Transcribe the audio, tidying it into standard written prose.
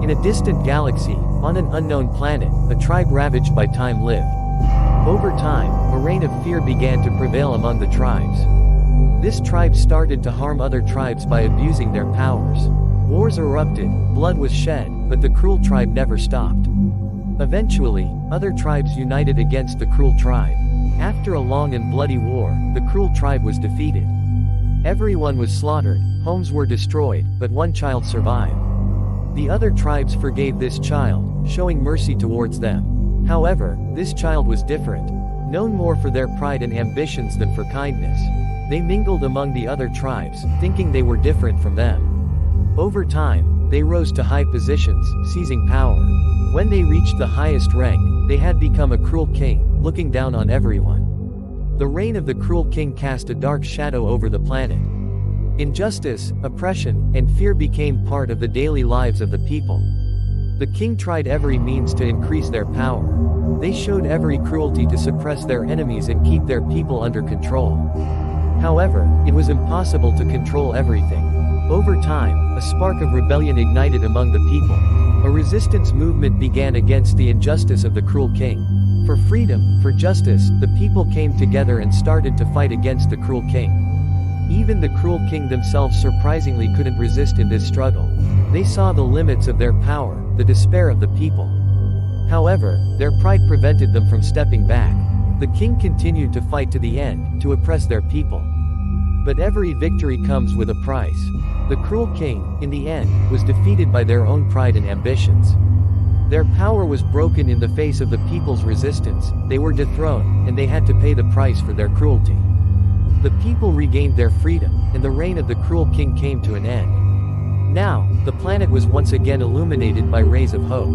In a distant galaxy, on an unknown planet, a tribe ravaged by time lived. Over time, a reign of fear began to prevail among the tribes. This tribe started to harm other tribes by abusing their powers. Wars erupted, blood was shed, but the cruel tribe never stopped. Eventually, other tribes united against the cruel tribe. After a long and bloody war, the cruel tribe was defeated. Everyone was slaughtered, homes were destroyed, but one child survived. The other tribes forgave this child, showing mercy towards them. However, this child was different. Known more for their pride and ambitions than for kindness. They mingled among the other tribes, thinking they were different from them. Over time, they rose to high positions, seizing power. When they reached the highest rank, they had become a cruel king, looking down on everyone. The reign of the cruel king cast a dark shadow over the planet. Injustice, oppression, and fear became part of the daily lives of the people. The king tried every means to increase their power. They showed every cruelty to suppress their enemies and keep their people under control. However, it was impossible to control everything. Over time, a spark of rebellion ignited among the people. A resistance movement began against the injustice of the cruel king. For freedom, for justice, the people came together and started to fight against the cruel king. Even the cruel king themselves surprisingly couldn't resist in this struggle. They saw the limits of their power, the despair of the people. However, their pride prevented them from stepping back. The king continued to fight to the end, to oppress their people. But every victory comes with a price. The cruel king, in the end, was defeated by their own pride and ambitions. Their power was broken in the face of the people's resistance, they were dethroned, and they had to pay the price for their cruelty. The people regained their freedom, and the reign of the cruel king came to an end. Now, the planet was once again illuminated by rays of hope.